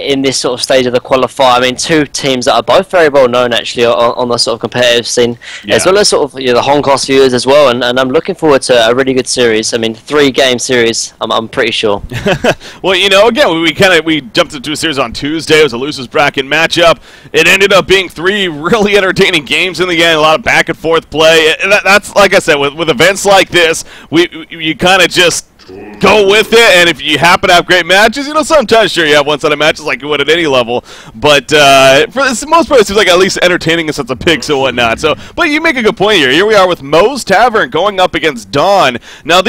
in this sort of stage of the qualifier. I mean, two teams that are both very well known actually on the sort of competitive scene, as well as sort of the Hong Kong viewers as well. And I'm looking forward to a really good series. I mean, 3-game series. I'm pretty sure. Well, again, we jumped into a series on Tuesday. It was a losers bracket matchup. It ended up being 3 really entertaining games in the end. A lot of back and forth play. That's like I said, with events like this, you kind of just go with it, and if you happen to have great matches, sometimes sure you have one-sided matches like you would at any level, but for the most part it seems like at least entertaining in sense of picks and whatnot. So, but you make a good point here. Here we are with MOES Tavern going up against Dawn. Now,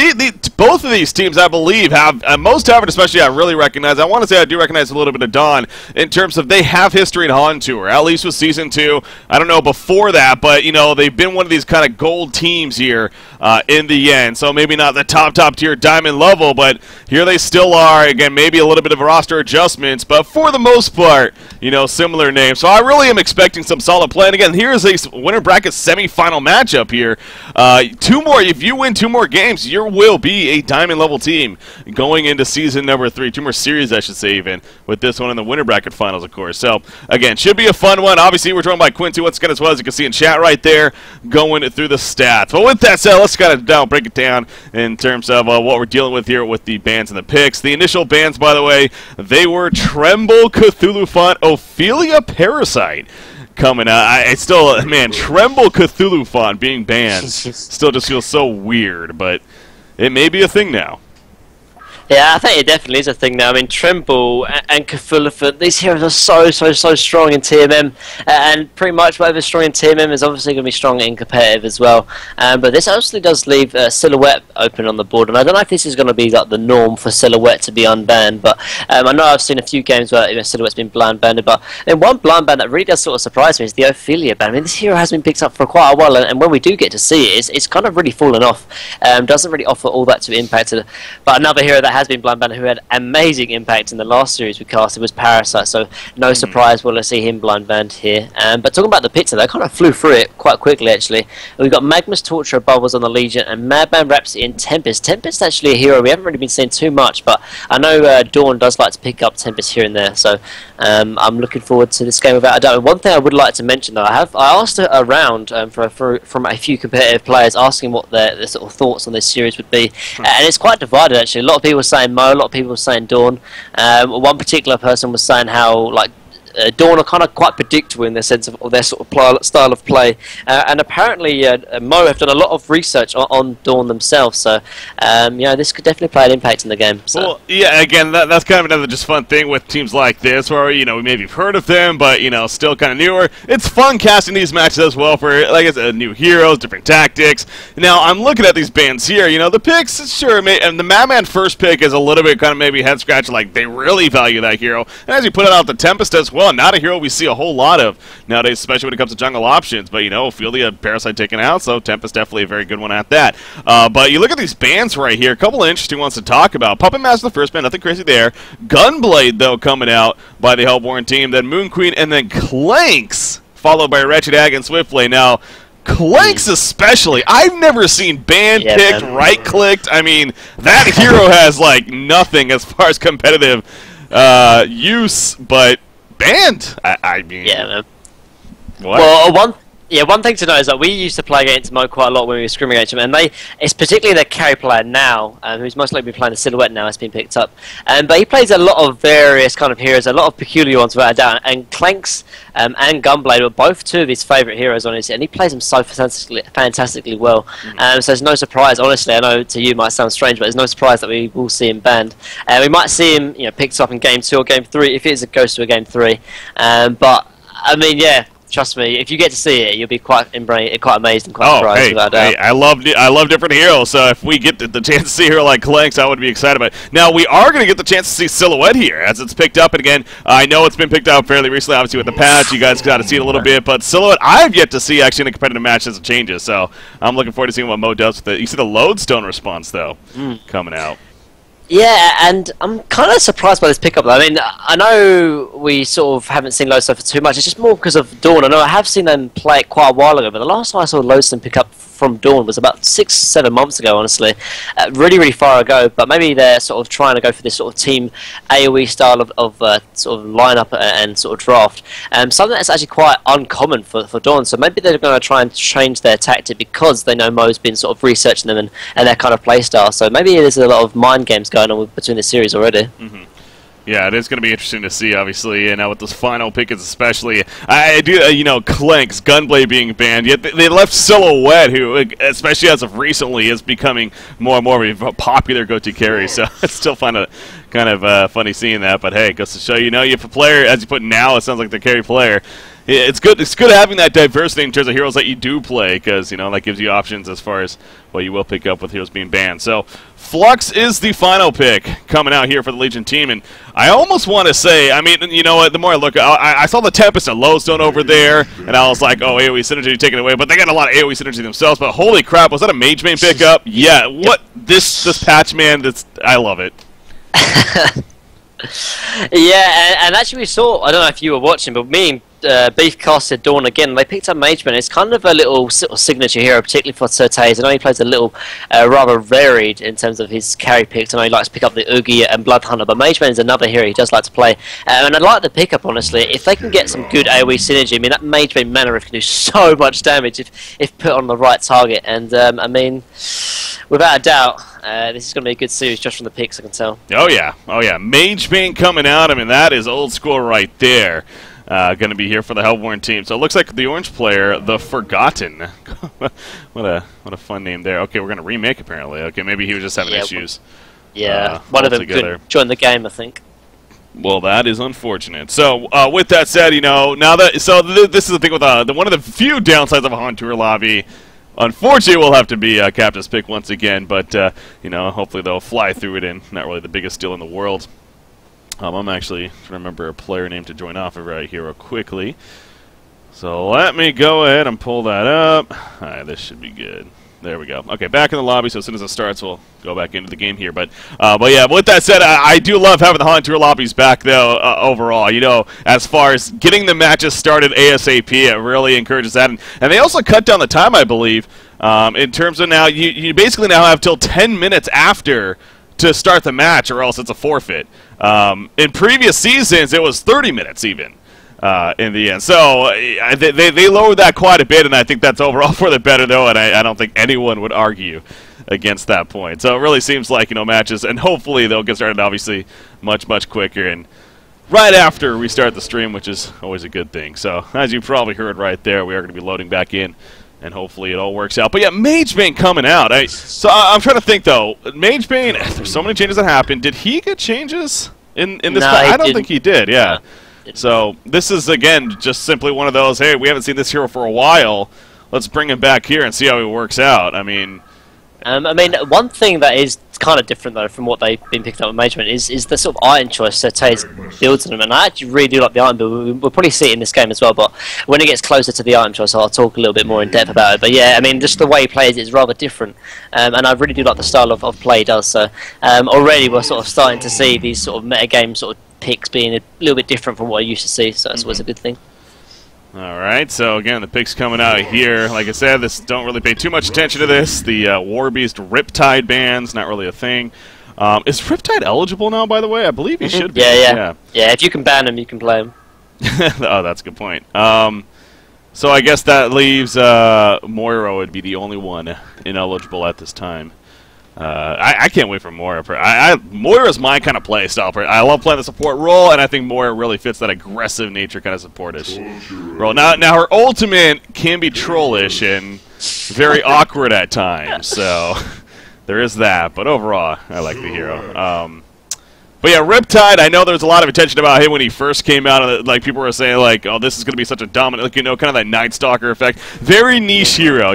both of these teams, I believe, have MOES Tavern especially. I really recognize. I want to say I do recognize a little bit of Dawn in terms of they have history in Han Tour, at least with Season 2. I don't know before that, but they've been one of these kind of gold teams here in the end. So maybe not the top tier diamond level, but here they still are. Again, maybe a little bit of roster adjustments, but for the most part, similar names. So I really am expecting some solid play. And again, here is a winner bracket semifinal matchup here. 2 more. If you win 2 more games, you will be a diamond level team going into season number 3. 2 more series, I should say, even with this one in the winner bracket finals, of course. So again, should be a fun one. Obviously, we're joined by Quincy once again as well, as you can see in chat right there, going through the stats. But with that said, let's kind of break it down in terms of what we're dealing with here with the bans and the picks. The initial bans, by the way, they were Tremble, Cthulhu Font, Ophelia Parasite coming out. I still, man, Tremble, Cthulhu Font being banned still just feels so weird, but it may be a thing now. Yeah, I think it definitely is a thing now. I mean, Tremble and Cthulhu, these heroes are so strong in TMM, and pretty much whatever's strong in TMM is obviously going to be strong in competitive as well. But this actually does leave Silhouette open on the board, and I don't know if this is going to be like the norm for Silhouette to be unbanned, but I know I've seen a few games where Silhouette's been blind banned, but one blind ban that really does sort of surprise me is the Ophelia ban. I mean, this hero has been picked up for quite a while, and when we do get to see it, it's kind of really fallen off. Doesn't really offer all that to impact. But another hero that has been blind banned who had amazing impact in the last series we casted was Parasite, so no surprise we'll see him blind banned here. But talking about the picture, they kind of flew through it quite quickly actually. We've got Magma's Torture Bubbles on the Legion and Madman Rhapsody in Tempest. Tempest actually a hero we haven't really been seeing too much, but I know Dawn does like to pick up Tempest here and there, so I'm looking forward to this game without a doubt. One thing I would like to mention though, I asked around from a few competitive players asking what their sort of thoughts on this series would be, and it's quite divided actually. A lot of people saying Mo, a lot of people were saying Dawn. One particular person was saying how Dawn are kind of quite predictable in their sense of their sort of style of play, and apparently Mo have done a lot of research on Dawn themselves, so this could definitely play an impact in the game. So. Well, yeah, again, that's kind of another just fun thing with teams like this, where we maybe have heard of them, but still kind of newer. It's fun casting these matches as well for, like I said, new heroes, different tactics. Now I'm looking at these bands here. The picks, sure, and the Madman first pick is a little bit kind of maybe head scratch, like they really value that hero, and as you put it out, the Tempest as well. Not a hero we see a whole lot of nowadays, especially when it comes to jungle options. But, Ophelia, Parasite taken out, so Tempest definitely a very good one at that. But you look at these bans right here, a couple of interesting ones to talk about. Puppet Master, the first ban, nothing crazy there. Gunblade, though, coming out by the Hellborn team. Then Moon Queen, and then Clanks, followed by Wretched Hag and Swiftblade. Now, Clanks especially, I've never seen ban-picked, right-clicked. I mean, that hero has, nothing as far as competitive use, but banned. I mean, yeah, man. What? Well, one thing to know is that we used to play against Mo quite a lot when we were scrimming against him, and it's particularly their carry player now, who's most likely playing the Silhouette now, has been picked up. But he plays a lot of various kind of heroes, a lot of peculiar ones without a doubt, and Clanks and Gunblade were both 2 of his favourite heroes on his, and he plays them so fantastically well. So it's no surprise, honestly, I know to you it might sound strange, but there's no surprise that we will see him banned. We might see him picked up in Game 2 or Game 3, if it goes to a Game 3. But, I mean, yeah. Trust me, if you get to see it, you'll be quite amazed and quite surprised without doubt. I love different heroes, so if we get the chance to see a hero like Clanks, I would be excited about it. Now, we are going to get the chance to see Silhouette here, as it's picked up, and again, I know it's been picked up fairly recently, obviously with the patch, you guys got to see it a little bit, but Silhouette, I've yet to see actually in a competitive match as it changes, so I'm looking forward to seeing what Mo does with it. You see the Lodestone response, though, coming out. Yeah, and I'm kind of surprised by this pickup. I mean, I know we sort of haven't seen Lodestone for too much. It's just more because of Dawn. I know I have seen them play it quite a while ago, but the last time I saw Lodestone pick up from Dawn was about 6-7 months ago, honestly. Really, really far ago, but maybe they're sort of trying to go for this sort of team AoE style of sort of lineup and sort of draft. Something that's actually quite uncommon for Dawn, so maybe they're going to try and change their tactic because they know Mo's been sort of researching them and their kind of play style. So maybe there's a lot of mind games going on between the series already. Mm-hmm. Yeah, it is going to be interesting to see, obviously, and with those final pickets especially. I do, Clank's Gunblade being banned, yet they left Silhouette, who, especially as of recently, is becoming more and more of a popular go-to carry, so it's still kind of funny seeing that, but hey, it goes to show, you have a player, as you put now, it sounds like the carry player. It's good having that diversity in terms of heroes that you do play, because, that gives you options as far as what you will pick up with heroes being banned. So, Flux is the final pick coming out here for the Legion team, and I almost want to say, I mean, you know what, the more I look, I saw the Tempest and Lowstone over there, and I was like, oh, AoE synergy taken away, but they got a lot of AoE synergy themselves, but holy crap, was that a Mage Main pickup? Yeah, what, this patch, man, I love it. Yeah, and actually we saw, I don't know if you were watching, but me and Beef casted Dawn again. They picked up Mageman. It's kind of a little sort of signature hero, particularly for Certes. I know he plays a little rather varied in terms of his carry picks. I know he likes to pick up the Oogie and Bloodhunter, but Mageman is another hero he does like to play. And I like the pickup, honestly. If they can get some good AoE synergy, I mean, that Mageman mana riff can do so much damage if put on the right target. And, I mean, without a doubt, this is going to be a good series just from the picks, I can tell. Oh, yeah. Oh, yeah. Mageman coming out. I mean, that is old school right there. Going to be here for the Hellborn team. So it looks like the orange player, the Forgotten. what a fun name there. Okay, we're going to remake apparently. Okay, maybe he was just having issues. One of them could join the game, I think. Well, that is unfortunate. So, with that said, this is the thing with one of the few downsides of a Haunted Tour lobby. Unfortunately, we'll have to be Captain's pick once again, but hopefully they'll fly through it. And not really the biggest deal in the world. I'm actually trying to remember a player name to join off of right here real quickly. So let me go ahead and pull that up. Alright, this should be good. There we go. Okay, back in the lobby, so as soon as it starts, we'll go back into the game here. But yeah, with that said, I do love having the Haunted Tour lobbies back, though, overall. As far as getting the matches started ASAP, it really encourages that. And they also cut down the time, I believe, in terms of now, you basically now have till 10 minutes after to start the match, or else it's a forfeit. In previous seasons, it was 30 minutes even in the end. So they lowered that quite a bit, and I think that's overall for the better, though, and I don't think anyone would argue against that point. So it really seems like, matches, and hopefully they'll get started, obviously, much, much quicker, and right after we start the stream, which is always a good thing. So as you probably heard right there, we are going to be loading back in. And hopefully it all works out. But yeah, Magebane coming out. So I'm trying to think, though. Magebane, there's so many changes that happened. Did he get changes in this? No, I don't think he did, yeah. No, so this is, again, just simply one of those, hey, we haven't seen this hero for a while. Let's bring him back here and see how he works out. I mean, one thing that is kind of different, though, from what they've been picking up with Mageman is the sort of item choice Certes builds on them. And I actually really do like the item build. We'll probably see it in this game as well, but when it gets closer to the item choice, I'll talk a little bit more in depth about it. But yeah, I mean, just the way he plays is rather different. And I really do like the style of play he does. So already we're sort of starting to see these sort of metagame sort of picks being a little bit different from what I used to see. So that's always a good thing. Alright, so again, the picks coming out here. Like I said, don't really pay too much attention to this. The Warbeast Riptide ban's not really a thing. Is Riptide eligible now, by the way? I believe he should be. Yeah, if you can ban him, you can play him. Oh, that's a good point. So I guess that leaves Moira would be the only one ineligible at this time. I can't wait for Moira. Moira's my kind of play style. I love playing the support role, and I think Moira really fits that aggressive nature kind of supportish role. Now her ultimate can be trollish and very awkward at times, so there is that. But overall, I like the hero. But yeah, Riptide, I know there was a lot of attention about him when he first came out. Like, people were saying, like, oh, this is going to be such a dominant, like, kind of that Night Stalker effect. Very niche hero,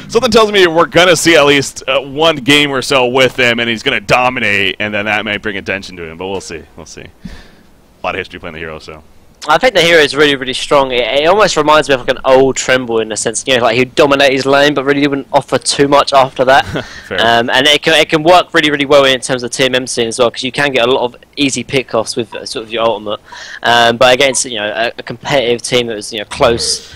Something tells me we're going to see at least one game or so with him, and he's going to dominate, and then that may bring attention to him. But we'll see. We'll see. A lot of history playing the hero, so. I think the hero is really, really strong. It almost reminds me of like an old Tremble in a sense, like he'd dominate his lane, but really wouldn't offer too much after that. And it can work really, really well in terms of the TMM scene as well, because you can get a lot of easy pick-offs with sort of your ultimate. But against a competitive team that was close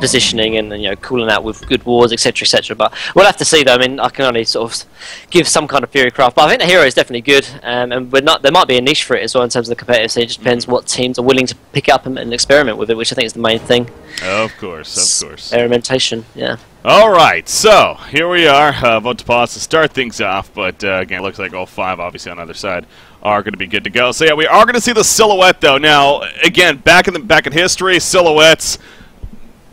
positioning and cooling out with good wards, etc., etc. But we'll have to see though. I mean, I can only sort of give some kind of Fury craft, but I think the hero is definitely good, and there might be a niche for it as well in terms of the competitive scene. It just depends what teams are willing to pick up and experiment with it, which I think is the main thing. Of course. Experimentation, yeah. All right, so here we are, about to pause to start things off, but again, it looks like all 5, obviously, on either side are going to be good to go. So yeah, we are going to see the silhouette, though. Now, again, back in history, silhouettes,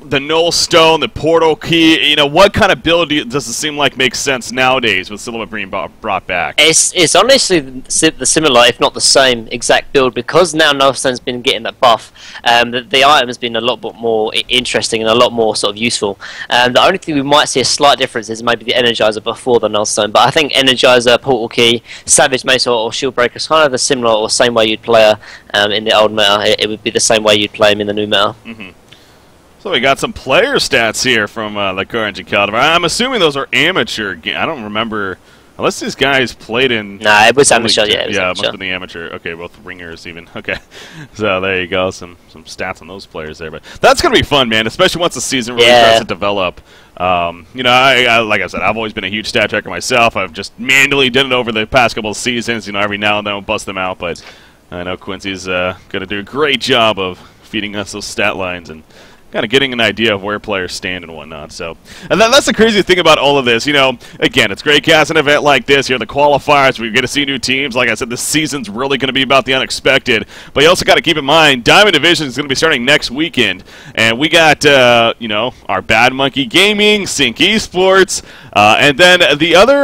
the Null Stone, the Portal Key, what kind of build does it seem like makes sense nowadays with Silhouette being brought back? It's honestly the similar, if not the same, exact build, because now Null Stone's been getting that buff. The item has been a lot more interesting and a lot more sort of useful. The only thing we might see a slight difference is maybe the Energizer before the Null Stone, but I think Energizer, Portal Key, Savage Mace or Shield Breaker is kind of the similar or same way you'd play her in the old meta. It would be the same way you'd play him in the new meta. So we got some player stats here from the Courage and Caldivar. I'm assuming those are amateur. I don't remember, unless these guys played in... Nah, it was amateur, yeah. It must have been the amateur. Okay, both ringers even. Okay, so there you go, some stats on those players there. But that's going to be fun, man, especially once the season really starts to develop. I like I said, I've always been a huge stat checker myself. I've just manually done it over the past couple of seasons. Every now and then I'll bust them out, but I know Quincy's going to do a great job of feeding us those stat lines and kind of getting an idea of where players stand and whatnot. So, and that's the crazy thing about all of this. Again, it's great casting an event like this. The qualifiers, we get to see new teams. Like I said, this season's really going to be about the unexpected. But you also got to keep in mind, Diamond Division is going to be starting next weekend, and we got our Bad Monkey Gaming, Sync Esports, and then the other.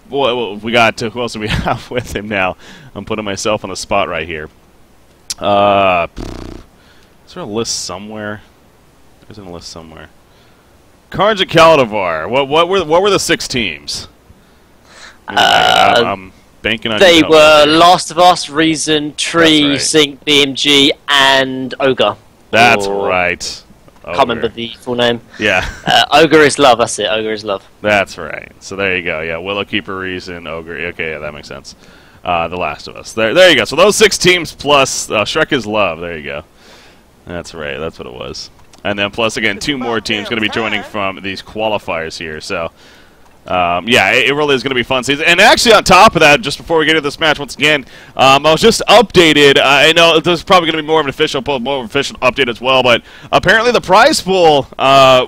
We got who else do we have with him now? I'm putting myself on the spot right here. Is there a list somewhere? There's a list somewhere. Cards of Caldivar. What were the 6 teams? I'm banking on. They were Last of Us, Reason, Tree, Sync, BMG, and Ogre. That's right. Can't remember the full name. Yeah. Ogre is Love. That's it. Ogre is Love. That's right. So there you go. Yeah, Willow Keeper, Reason, Ogre. Okay, yeah, that makes sense. The Last of Us. There you go. So those 6 teams plus Shrek is Love. There you go. That's right. That's what it was. And then plus, again, 2 more teams going to be joining from these qualifiers here. So, yeah, it really is going to be fun season. And actually, on top of that, just before we get into this match, once again, I was just updated. I know there's probably going to be more of an official update as well, but apparently the prize pool,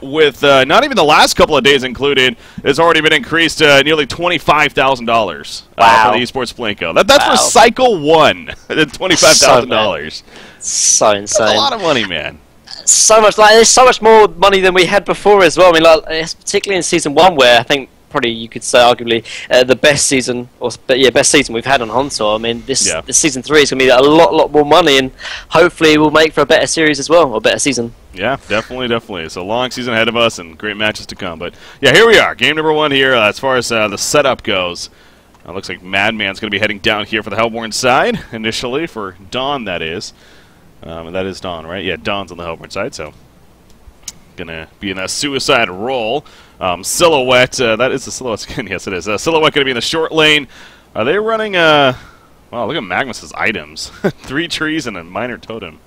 with not even the last couple of days included, has already been increased to nearly $25,000 for the Esports Blanco. That's for Cycle 1, $25,000. So insane. That's a lot of money, man. So much, there's so much more money than we had before as well. I mean, particularly in Season 1, where I think probably you could say arguably the best season, best season we've had on Console. I mean, this Season 3 is going to be a lot more money, and hopefully it will make for a better series as well, or better season. Yeah, definitely. It's a long season ahead of us and great matches to come. But yeah, here we are, game number 1 here. As far as the setup goes, it looks like Madman's going to be heading down here for the Hellborn side initially, for Dawn, that is. That is Dawn, right? Yeah, Dawn's on the Hellborn side, so gonna be in that suicide role. Silhouette, that is the Silhouette skin. Yes, it is. Silhouette gonna be in the short lane. Are they running? Wow, look at Magnus's items: 3 trees and a minor totem.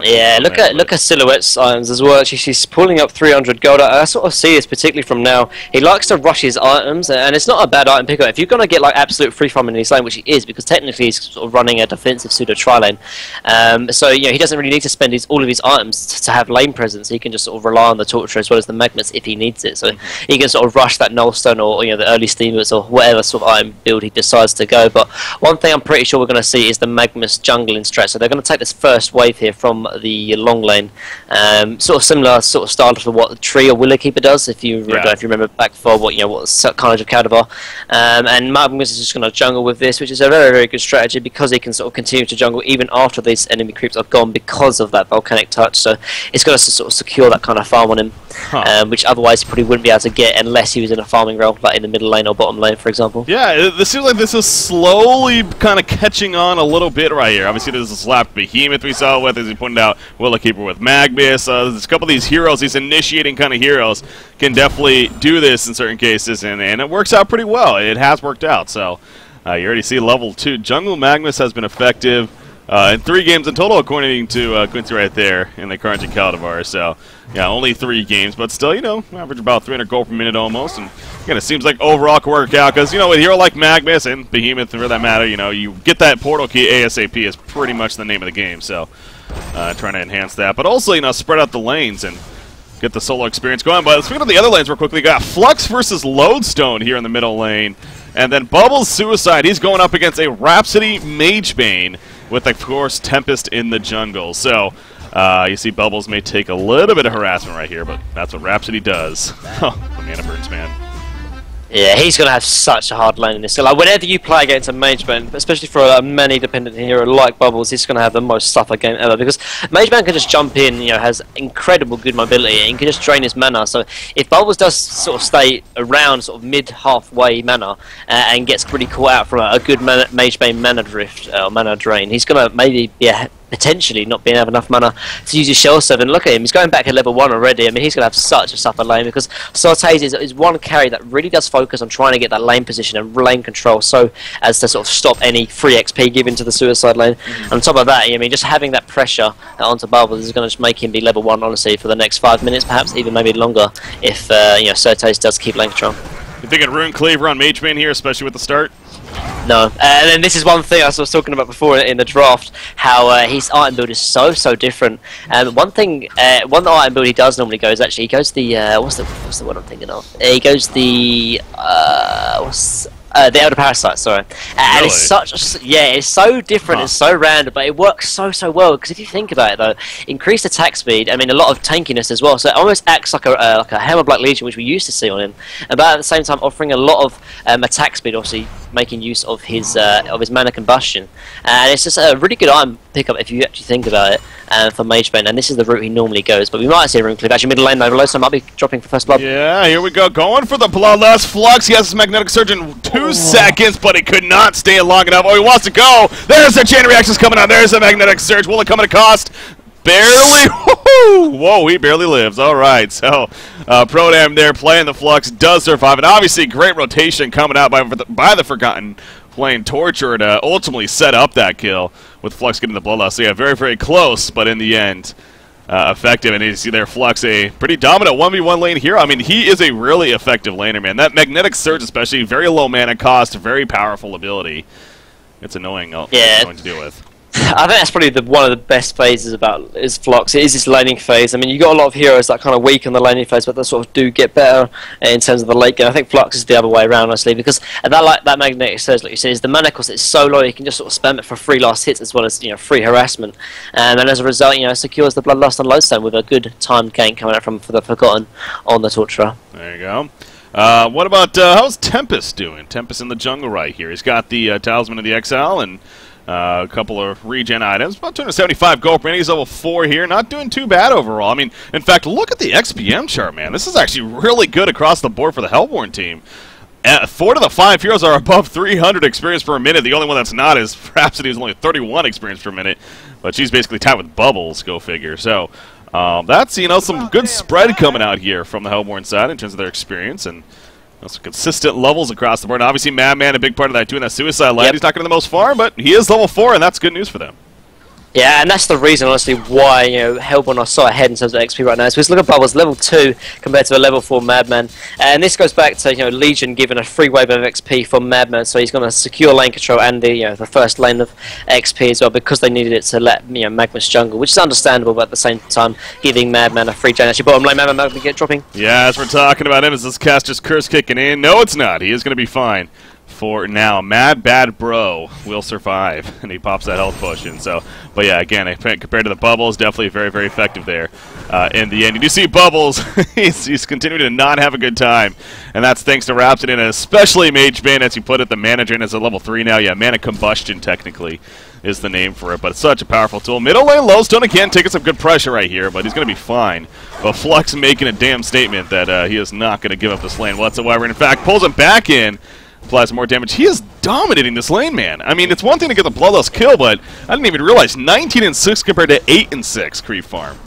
Yeah, look at Silhouette's items as well. Actually, she's pulling up 300 gold. I sort of see this particularly from now. He likes to rush his items, and it's not a bad item pickup. If you're going to get like absolute free farm in his lane, which he is, because technically he's sort of running a defensive pseudo tri lane. So he doesn't really need to spend all of his items to have lane presence. He can just sort of rely on the Torture as well as the Magnets if he needs it. So he can sort of rush that Null Stone or the early Steamers or whatever sort of item build he decides to go. But one thing I'm pretty sure we're going to see is the Magnus jungling strat. So they're going to take this first wave here from the long lane. Sort of similar sort of style to what the Tree or Willow Keeper does, if you remember back for what kind of Cadaver. And Magnus is just going to jungle with this, which is a very, very good strategy because he can sort of continue to jungle even after these enemy creeps are gone because of that volcanic touch. So it's going to sort of secure that kind of farm on him, which otherwise he probably wouldn't be able to get unless he was in a farming role, like in the middle lane or bottom lane, for example. Yeah, this seems like this is slowly kind of catching on a little bit right here. Obviously, there's a slap Behemoth we saw with, as he pointed out, Willow Keeper with Magnus. There's a couple of these heroes, these initiating kind of heroes, can definitely do this in certain cases, and it works out pretty well. It has worked out, so you already see level 2. Jungle Magnus has been effective in 3 games in total, according to Quincy right there in the current Cadaver. So, yeah, only 3 games, but still, average about 300 gold per minute almost. And again, it seems like overall can work out because, with a hero like Magnus and Behemoth, for that matter, you get that portal key ASAP is pretty much the name of the game. So, trying to enhance that, but also, spread out the lanes and get the solo experience going. But speaking of the other lanes real quickly, got Flux versus Lodestone here in the middle lane. And then Bubbles Suicide, he's going up against a Rhapsody Magebane with, of course, Tempest in the jungle. So, you see Bubbles may take a little bit of harassment right here, but that's what Rhapsody does. Oh, the mana burns, man. Yeah, he's going to have such a hard lane in this. So, like, whenever you play against a Magebane, especially for a many-dependent hero like Bubbles, he's going to have the most suffer game ever because Magebane can just jump in, has incredible good mobility, and can just drain his mana. So if Bubbles does sort of stay around sort of mid-halfway mana and gets pretty caught out from a good Magebane mana drift or mana drain, he's going to maybe be potentially not being have enough mana to use his Shell Servant. Look at him, he's going back at level 1 already. I mean, he's going to have such a suffer lane because Sortaze is one carry that really does focus on trying to get that lane position and lane control so as to sort of stop any free XP given to the suicide lane. And on top of that, I mean, just having that pressure onto Bubbles is going to just make him be level 1, honestly, for the next 5 minutes, perhaps even maybe longer, if Sortaze does keep lane control. You thinking Rune Cleaver on Magebane here, especially with the start? No, and then this is one thing I was talking about before in the draft, how his item build is so different. One item build he does normally go is actually he goes the what's the one I'm thinking of? He goes the Elder Parasite, sorry. And really? It's so different, it's so random, but it works so well, because if you think about it though, increased attack speed, I mean a lot of tankiness as well, so it almost acts like a Hammer Black Legion, which we used to see on him, but at the same time offering a lot of attack speed, obviously making use of his mana combustion, and it's just a really good item pickup if you actually think about it for Magebane, and this is the route he normally goes, but we might see Runecliff actually middle lane overload, so I might be dropping for first blood. Yeah, here we go, going for the Bloodlust. Flux, he has his Magnetic Surge in 2 seconds, but he could not stay long enough. Oh, he wants to go. There's the chain reactions coming out. There's the Magnetic Surge. Will it come at a cost? Barely. Whoa, he barely lives. All right, so Prodam there playing the Flux does survive, and obviously great rotation coming out by the Forgotten, playing Torture to ultimately set up that kill with Flux getting the Bloodlust. So yeah, very, very close, but in the end, effective. And you see there, Flux, a pretty dominant 1v1 lane hero. I mean, he is a really effective laner, man. That Magnetic Surge especially, very low mana cost, very powerful ability. It's annoying to deal with. I think that's probably one of the best phases about his Flux. It is his laning phase. I mean, you got a lot of heroes that kind of weaken the laning phase, but they sort of do get better in terms of the late game. I think Flux is the other way around, honestly, because that Magnetic Surge, like you said, is the mana cost. It's so low, you can just sort of spam it for free last hits as well as free harassment, and as a result, secures the Bloodlust on Lodestone with a good timed gank coming out for the Forgotten on the Torturer. There you go. What about how's Tempest doing? Tempest in the jungle right here. He's got the Talisman of the Exile and a couple of regen items. About 275 gold per minute. He's level 4 here. Not doing too bad overall. I mean, in fact, look at the XPM chart, man. This is actually really good across the board for the Hellborn team. 4 to the 5 heroes are above 300 experience per minute. The only one that's not is Rhapsody, who's only 31 experience per minute. But she's basically tied with Bubbles, go figure. So that's, some good spread coming out here from the Hellborn side in terms of their experience. And some consistent levels across the board. And obviously, Madman, a big part of that, doing that suicide line. Yep. He's not getting the most far, but he is level 4, and that's good news for them. Yeah, and that's the reason, honestly, why Hellborn are so ahead in terms of XP right now. So let's look at Bubbles, level 2 compared to a level 4 Madman, and this goes back to Legion giving a free wave of XP for Madman, so he's going to secure lane control and the first lane of XP as well, because they needed it to let Magnus jungle, which is understandable, but at the same time giving Madman a free gen. Actually, bottom lane Madman might get dropping. Yeah, as we're talking about him, is this cast just curse kicking in? No, it's not. He is going to be fine. for now. Mad Bad Bro will survive, and he pops that health potion. So, but yeah, again, compared to the Bubbles, definitely very, very effective there in the end. You do see Bubbles, he's continuing to not have a good time, and that's thanks to Rhapsody, and especially Mage Bane, as you put it. The Mana Drain is a level 3 now. Yeah, Mana Combustion, technically, is the name for it, but it's such a powerful tool. Middle lane, Lowstone again taking some good pressure right here, but he's going to be fine. But Flux making a damn statement that he is not going to give up this lane whatsoever, and in fact, pulls him back in, applies more damage. He is dominating this lane, man. I mean, it's one thing to get the Bloodlust kill, but I didn't even realize 19-6 compared to 8-6 creep farm.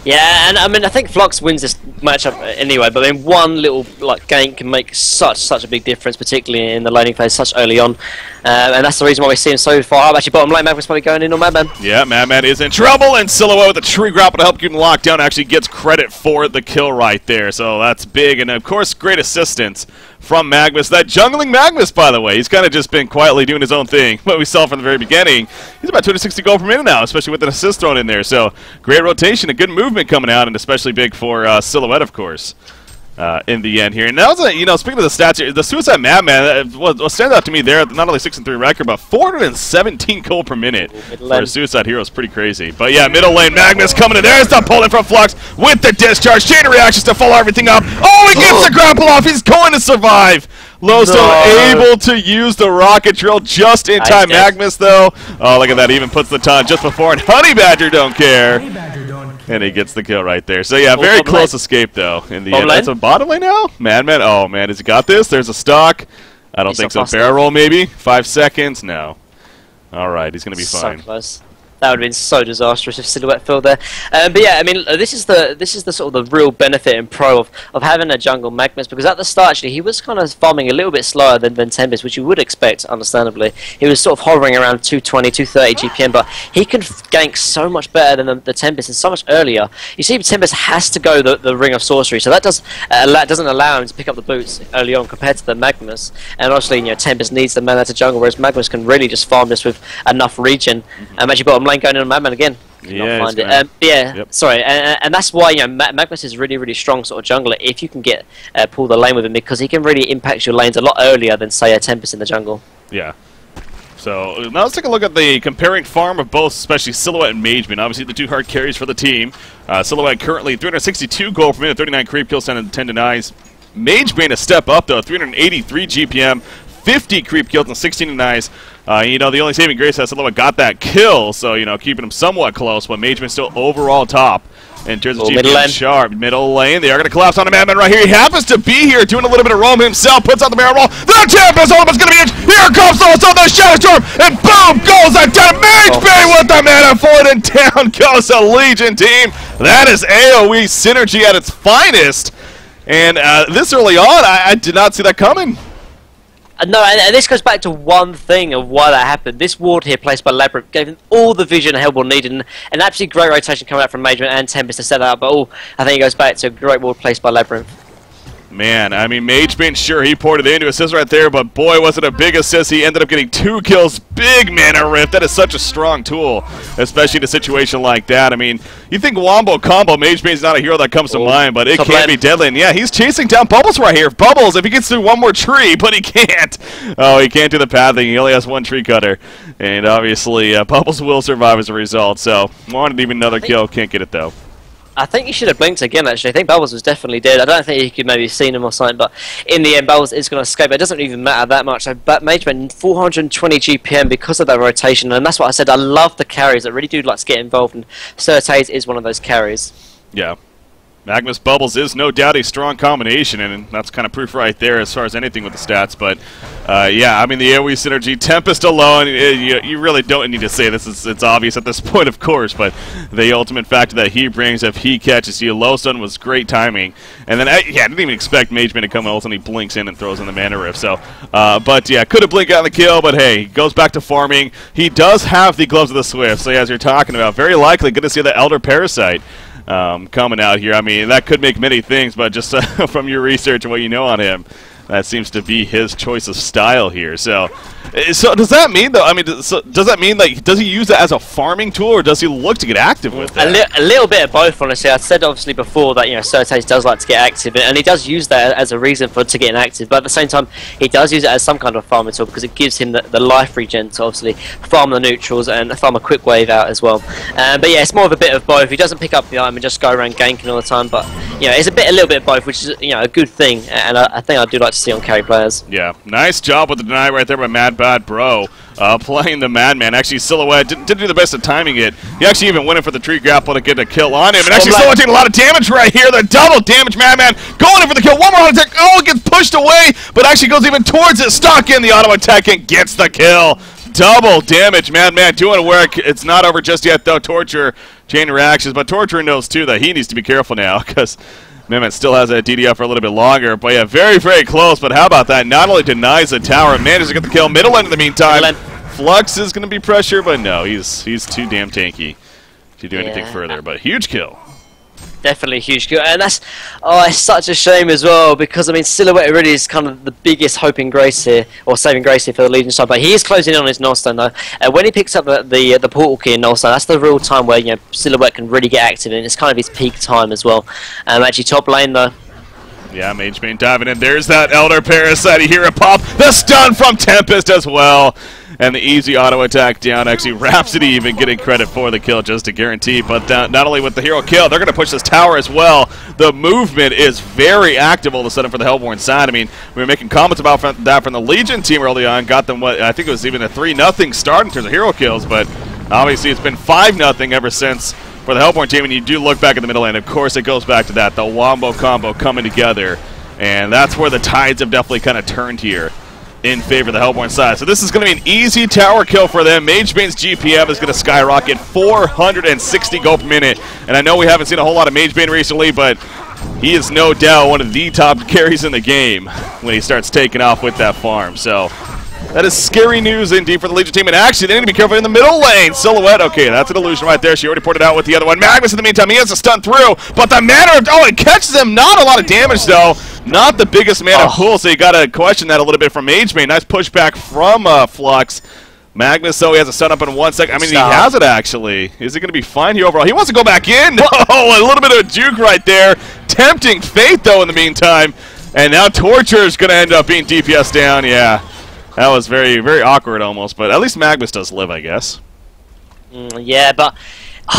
Yeah, and I mean, I think Flux wins this matchup anyway, but I mean, one little gank can make such a big difference, particularly in the laning phase, such early on, and that's the reason why we see him so far up. Actually, bottom lane, Madman's probably going in on Madman. Yeah, Madman is in trouble, and Silhouette with a tree grapple to help keep him locked down actually gets credit for the kill right there, so that's big, and of course, great assistance from Magnus. That jungling Magnus, by the way, he's kind of just been quietly doing his own thing. What we saw from the very beginning, he's about 260 gold per minute now, especially with an assist thrown in there. So great rotation, a good movement coming out, and especially big for Silhouette, of course. In the end here. And that was, you know, speaking of the stats here, the Suicide Madman, what stands out to me there, not only 6-3 record, but 417 gold per minute for a Suicide Hero is pretty crazy. But yeah, middle lane, Magnus coming in. There's the pulling from Flux with the discharge. Chain of reactions to follow everything up. Oh, he gets the grapple off. He's going to survive. Lowstone able to use the rocket drill just in time. Magnus, though, oh, look at that. He even puts the taunt just before, and Honey Badger don't care. And he gets the kill right there. So yeah, very close escape though in the end. That's a bottom lane now? Madman, oh man, has he got this? There's a stock. I don't think so. Barrel roll maybe? 5 seconds? No. Alright, he's going to be fine. So close. That would have been so disastrous if Silhouette fell there. But yeah, I mean, this is the sort of the real benefit and pro of having a jungle Magnus, because at the start actually he was kind of farming a little bit slower than Tempest, which you would expect, understandably. He was sort of hovering around 220, 230 GPM, but he can gank so much better than the Tempest and so much earlier. You see, Tempest has to go the Ring of Sorcery, so that doesn't allow him to pick up the boots early on compared to the Magnus. And obviously, you know, Tempest needs the mana to jungle, whereas Magnus can really just farm this with enough regen. Actually, bottom lane going in on Madman again. Yeah, find it. Sorry, and that's why, you know, Magnus is really strong sort of jungler if you can get pull the lane with him, because he can really impact your lanes a lot earlier than say a Tempest in the jungle. Yeah. So now let's take a look at the comparing farm of both, especially Silhouette and Mageman. Obviously the two hard carries for the team. Silhouette currently 362 gold per minute, 39 creep kills, 10 denies. Mageman a step up though, 383 GPM, 50 creep kills and 16 denies. You know, the only saving grace has Silhouette got that kill, so, you know, keeping him somewhat close, but Mageman still overall top in terms of GPM sharp. Middle lane, they are going to collapse on a Madman right here. He happens to be here doing a little bit of roam himself, puts out the barrel roll. The Tempest almost going to be in. Here comes Lowstone, the Shadow Storm, and boom, goes that down. Mageman with the mana forward, and down goes the Legion team. That is AoE synergy at its finest. And this early on, I did not see that coming. No, and this goes back to one thing of why that happened. This ward here placed by Labyrinth gave him all the vision Hellborn needed, and an absolutely great rotation coming out from Mageman and Tempest to set that up, but I think it goes back to a great ward placed by Labyrinth. Man, I mean, Mageman, sure, he poured it into assist right there, but boy, was it a big assist. He ended up getting 2 kills. Big mana rift. That is such a strong tool, especially in a situation like that. I mean, you think Wombo combo, Mageman's not a hero that comes to mind, but it can be deadly. And yeah, he's chasing down Bubbles right here. Bubbles, if he gets through one more tree, but he can't. Oh, he can't do the pathing. He only has 1 tree cutter. And obviously, Bubbles will survive as a result. So, wanted even another kill. Can't get it, though. I think he should have blinked again, actually. I think Bubbles was definitely dead. I don't think he could maybe have seen him or something, but in the end, Bubbles is going to escape. It doesn't even matter that much. But Mageman, 420 GPM because of that rotation, and that's what I said. I love the carries. I really do like to get involved, and Certes is one of those carries. Yeah. Magnus Bubbles is no doubt a strong combination, and that's kind of proof right there as far as anything with the stats. But, yeah, I mean, the AoE synergy, Tempest alone, you really don't need to say this. It's obvious at this point, of course, but the ultimate factor that he brings, if he catches you, Lowstone was great timing. And then, yeah, I didn't even expect Mageman to come, and all of a sudden he blinks in and throws in the Mana Rift. So, but, yeah, could have blinked out the kill, but, hey, he goes back to farming. He does have the Gloves of the Swift, so, yeah, as you're talking about, very likely going to see the Elder Parasite coming out here. I mean, that could make many things, but just from your research and what you know on him, That seems to be his choice of style here. So does that mean, though, I mean, does that mean, like, does he use it as a farming tool, or does he look to get active with it? A little bit of both, honestly. I said, obviously, before that, Certes does like to get active, and he does use that as a reason to get active, but at the same time, he does use it as some kind of farming tool, because it gives him the life regen to, obviously, farm the neutrals and farm a quick wave out as well. But yeah, it's more of a bit of both. He doesn't pick up the item and just go around ganking all the time, but, it's a little bit of both, which is, a good thing, and I think I do like to see on carry players. Yeah, nice job with the deny right there by Mad Bad Bro. Playing the Madman. Actually, Silhouette didn't do the best at timing it. He actually even went in for the tree grapple to get a kill on him. And actually, Silhouette taking a lot of damage right here. The double damage, Madman going in for the kill. One more auto attack. Oh, it gets pushed away, but actually goes even towards it. Stuck in the auto attack and gets the kill. Double damage, Madman doing work. It's not over just yet, though. Torture, chain reactions. But Torture knows, too, that he needs to be careful now, because Mehmet still has that DDF for a little bit longer. But yeah, very, very close. But how about that? Not only denies the tower, manages to get the kill. Middle end in the meantime. Flux is going to be pressure, but no, he's too damn tanky to do anything further. But huge kill. Definitely a huge kill. And that's, it's such a shame as well, because, I mean, Silhouette really is kind of the biggest hope in grace here, or saving grace here for the Legion side. But he is closing in on his Nullstone, though. When he picks up the portal key in Nullstone, that's the real time where, Silhouette can really get active, and it's kind of his peak time as well. Actually, top lane, though. Yeah, Mage Bane diving in. There's that Elder Parasite. You hear it pop. The stun from Tempest as well. And the easy auto attack down. Actually, Rhapsody even getting credit for the kill just to guarantee. But not only with the hero kill, they're going to push this tower as well. The movement is very active all of a sudden for the Hellborn side. I mean, we were making comments about that from the Legion team early on. Got them, I think it was even a 3-0 start in terms of hero kills. But obviously, it's been 5-0 ever since for the Hellborn team. And you do look back at the middle lane. Of course, it goes back to that. The Wombo combo coming together. And that's where the tides have definitely kind of turned here in favor of the Hellborn side. So this is going to be an easy tower kill for them. Mage Bane's GPM is going to skyrocket 460 gold per minute. And I know we haven't seen a whole lot of Mage Bane recently, but he is no doubt one of the top carries in the game when he starts taking off with that farm. So that is scary news indeed for the Legion team. And actually, they need to be careful in the middle lane. Silhouette, okay, that's an illusion right there. She already ported out with the other one. Magnus, in the meantime, he has a stun through, but the mana, it catches him. Not a lot of damage, though. Not the biggest mana pool, so you got to question that a little bit from Mage Bane. Nice pushback from Flux. Magnus, though, he has a stun up in 1 second. I mean, he has it, actually. Is it going to be fine here overall? He wants to go back in. Oh, a little bit of a juke right there. Tempting fate, though, in the meantime. And now Torture is going to end up being DPS down. Yeah, that was very, very awkward almost. But at least Magnus does live, I guess. Yeah, but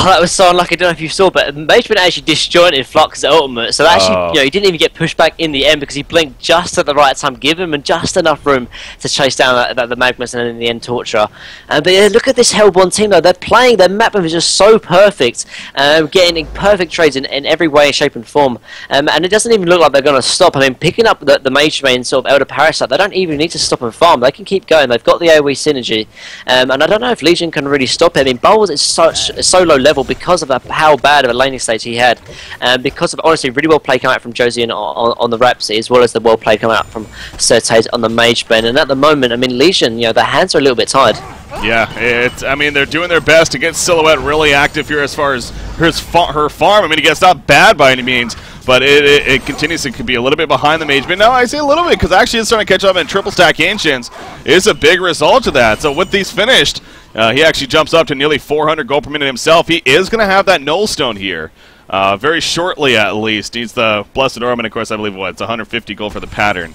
that was so unlucky. I don't know if you saw, but Mage Bane actually disjointed Flux's ultimate, so actually, he didn't even get pushed back in the end because he blinked just at the right time, give him just enough room to chase down the Magnus and then in the end Torture. But yeah, look at this Hellborn team though. They're playing. Their map is just so perfect, getting perfect trades in every way, shape, and form. And it doesn't even look like they're going to stop. I mean, picking up the Mage Bane sort of Elder Parasite, they don't even need to stop and farm. They can keep going. They've got the AoE synergy, and I don't know if Legion can really stop it. I mean, Bowles is so low level because of how bad of a laning stage he had, and because of honestly really well play coming out from Josie on the Rhapsody, as well as the well play coming out from Certes on the Mage Bane. And at the moment, I mean, Legion, their hands are a little bit tied. Yeah, I mean, they're doing their best to get Silhouette really active here as far as her farm. I mean, it's not bad by any means, but it continues to be a little bit behind the Mage Bane. No, I say a little bit because actually it's starting to catch up, and triple stack Ancients is a big result of that. So with these finished, he actually jumps up to nearly 400 gold per minute himself. He is going to have that Nullstone here very shortly at least. Needs the Blessed Orb, and of course I believe it's 150 gold for the pattern,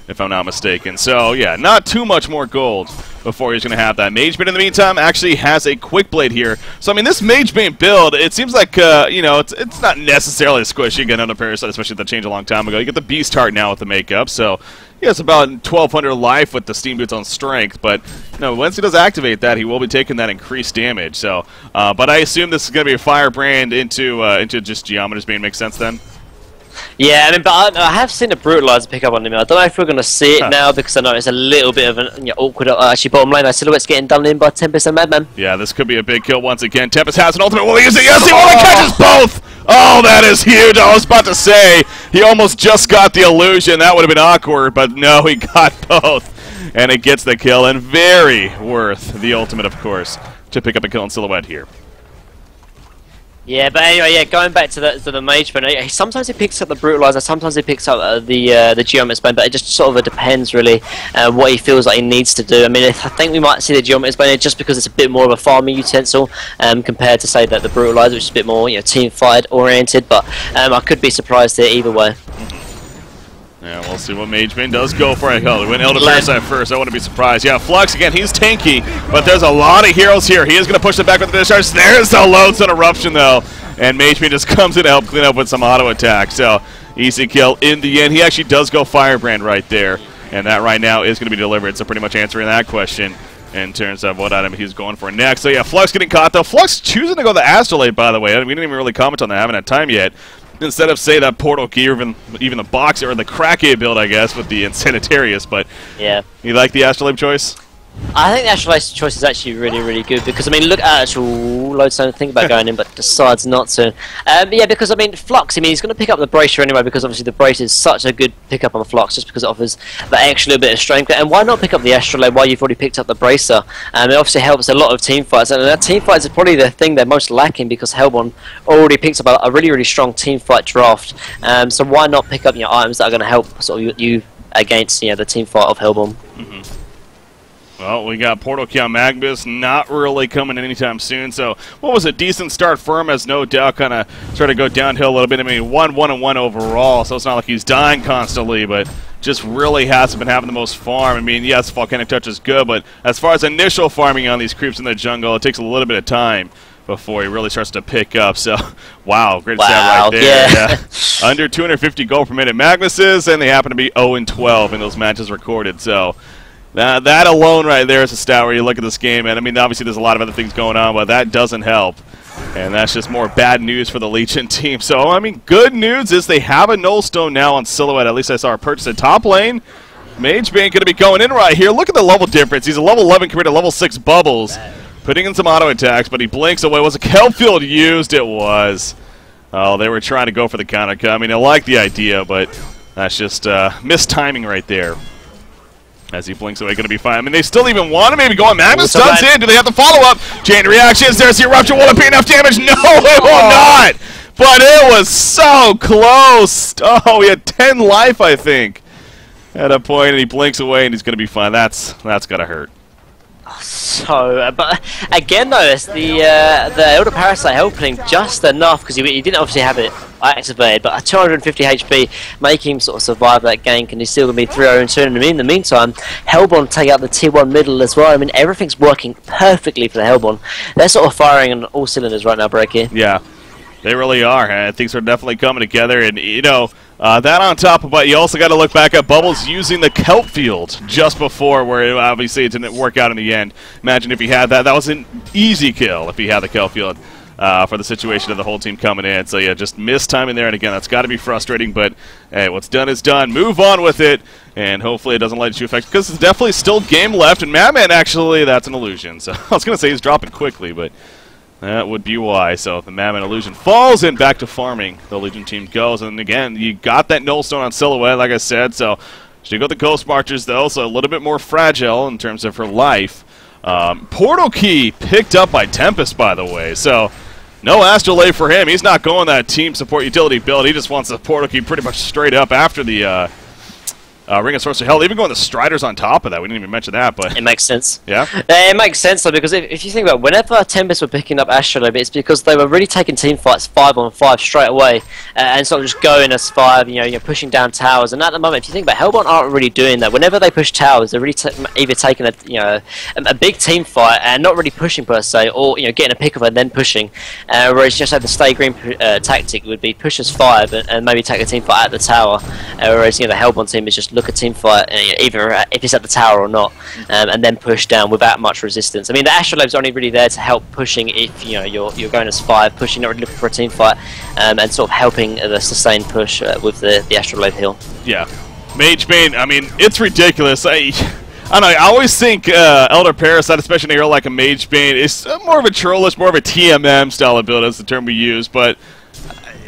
if I'm not mistaken. So yeah, not too much more gold before he's going to have that. Mage Bane in the meantime actually has a Quick Blade here. So I mean, this Mage Bane build, it seems like it's not necessarily squishy. Again, under Parasite, especially that changed a long time ago. You get the Beast Heart now with the makeup, so he has about 1,200 life with the Steam Boots on Strength. But once he does activate that, he will be taking that increased damage. So, but I assume this is going to be a Firebrand into just Geometer's Bane. Makes sense then. Yeah, I mean, but I have seen a Brutalizer pick up on him. I don't know if we're going to see it now because I know it's a little bit of an awkward. Actually, bottom lane, Silhouette's getting done in by Tempest and Madman. Yeah, this could be a big kill once again. Tempest has an ultimate. Will he use it? Yes, he will. He catches both. Oh, that is huge. I was about to say he almost just got the illusion. That would have been awkward, but no, he got both. And it gets the kill, and very worth the ultimate, of course, to pick up a kill on Silhouette here. Yeah, but anyway, yeah, going back to the Mage Bane, sometimes he picks up the Brutalizer, sometimes he picks up the Geomet's Bane, but it just sort of depends really what he feels like he needs to do. I mean, I think we might see the Geomet's Bane just because it's a bit more of a farming utensil compared to, say, that the Brutalizer, which is a bit more, team fight oriented, but I could be surprised here either way. Yeah, we'll see what Mage Bane does go for. He went Elder Parasite first. I wouldn't be surprised. Yeah, Flux, again, he's tanky, but there's a lot of heroes here. He is going to push it back with the discharge. There's the Lodestone Eruption, though. And Mage Bane just comes in to help clean up with some auto attack. So, easy kill in the end. He actually does go Firebrand right there. And that right now is going to be delivered. So, pretty much answering that question in terms of what item he's going for next. So, yeah, Flux getting caught, though. Flux choosing to go the Astrolabe, by the way. We didn't even really comment on that. I haven't had time yet. Instead of, say, that Portal Key or even the Boxer or the Krake build, I guess, with the Insanitarius. But yeah, you like the Astrolabe choice? I think the Astrolabe choice is actually really, really good because, I mean, look at actual Lodestone, think about going in, but decides not to. Yeah, because, I mean, Flux, I mean, he's going to pick up the Bracer anyway because, obviously, the Bracer is such a good pickup on the Flux just because it offers that extra little bit of strength. And why not pick up the Astrolabe while you've already picked up the Bracer? It obviously helps a lot of team fights, and that team fights is probably the thing they're most lacking because Hellborn already picks up a really, really strong team fight draft. So why not pick up items that are going to help sort of you against the team fight of Hellborn? Well, we got Portal Key on Magnus, not really coming in anytime soon. So, what was a decent start for him? Has no doubt kind of started to go downhill a little bit. I mean, 1-1-1 overall, so it's not like he's dying constantly, but just really hasn't been having the most farm. I mean, yes, Volcanic Touch is good, but as far as initial farming on these creeps in the jungle, it takes a little bit of time before he really starts to pick up. So, wow, great stat right there. Yeah. Under 250 gold per minute Magnus's, and they happen to be 0-12 in those matches recorded. So, that alone right there is a stat where you look at this game, and I mean, obviously there's a lot of other things going on, but that doesn't help. And that's just more bad news for the Legion team. So, I mean, good news is they have a Nullstone now on Silhouette. At least I saw her purchase at top lane. Mage Bane going to be going in right here. Look at the level difference. He's a level 11 compared to level 6 Bubbles. Putting in some auto attacks, but he blinks away. Was a Kelpfield used? It was. Oh, they were trying to go for the counter cut. I mean, I like the idea, but that's just missed timing right there. As he blinks away, going to be fine. I mean, they still even want to maybe go on. Magnus stuns in. Do they have the follow-up? Chain reactions. There's the eruption. Will it be enough damage? No, it will not. But it was so close. Oh, he had 10 life, I think, at a point, and he blinks away, and he's going to be fine. That's got to hurt. So, but again though, it's the Elder Parasite helping just enough because he didn't obviously have it activated, but 250 HP make him sort of survive that gank, and he's still going to be 3-0 soon. And in the meantime, Hellborn take out the tier 1 middle as well. I mean, everything's working perfectly for the Hellborn. They're sort of firing on all cylinders right now, Breaky. Yeah, they really are. Things are definitely coming together, and that on top of it, you also got to look back at Bubbles using the Kelp Field just before, where obviously it didn't work out in the end. Imagine if he had that. That was an easy kill if he had the Kelp Field for the situation of the whole team coming in. So, yeah, just missed timing there. And, again, that's got to be frustrating. But, hey, what's done is done. Move on with it. And hopefully it doesn't let you affect, because there's definitely still game left. And Madman, actually, that's an illusion. So I was going to say he's dropping quickly, but that would be why. So if the Madman illusion falls in, back to farming, the Legion team goes. And again, you got that Nullstone on Silhouette, like I said. So she got the Ghost Marchers, though, so a little bit more fragile in terms of her life. Portal Key picked up by Tempest, by the way. So no Astrolabe for him. He's not going that team support utility build. He just wants the Portal Key pretty much straight up after the Ring of Sorcery. Hell, even going the Striders on top of that. We didn't even mention that, but it makes sense. Yeah? It makes sense, though, because if you think about it, whenever Tempest were picking up Astrolabe, it's because they were really taking team fights 5-on-5 straight away and sort of just going as 5, pushing down towers. And at the moment, if you think about it, Hellborn aren't really doing that. Whenever they push towers, they're really either taking a big team fight and not really pushing per se, or getting a pick up and then pushing. Whereas just have the Stay Green tactic would be push as 5 and maybe take a team fight at the tower. Whereas the Hellborn team is just look a team fight, either if it's at the tower or not, and then push down without much resistance. I mean, the Astrolabe's only really there to help pushing if you're going as 5, pushing, not really looking for a team fight, and sort of helping the sustained push with the Astrolabe heal. Yeah, Mage Bane. I mean, it's ridiculous. I don't know. I always think Elder Parasite, especially in a hero like a Mage Bane, is more of a trollish, more of a TMM style of build. That's the term we use, but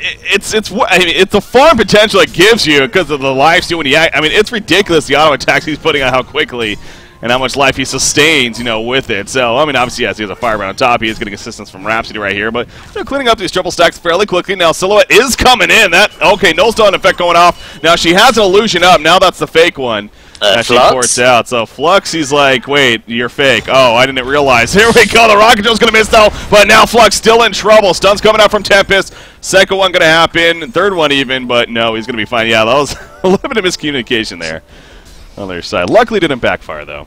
it's the farm potential it gives you because of the lifesteal when he I mean, it's ridiculous the auto attacks he's putting on how quickly, and how much life he sustains, you know, with it. So, I mean, obviously, yes, he has a firebrand on top. He is getting assistance from Rhapsody right here, but they're cleaning up these triple stacks fairly quickly. Now, Silhouette is coming in. Okay, no stun effect going off. Now, she has an illusion up. Now that's the fake one. She ports out. So Flux, he's like, wait, you're fake. Oh, I didn't realize. Here we go. The Rocket Joe's going to miss, though. But now Flux still in trouble. Stun's coming out from Tempest. Second one going to happen. Third one even, but no, he's going to be fine. Yeah, that was a little bit of miscommunication there on their side. Luckily, didn't backfire, though.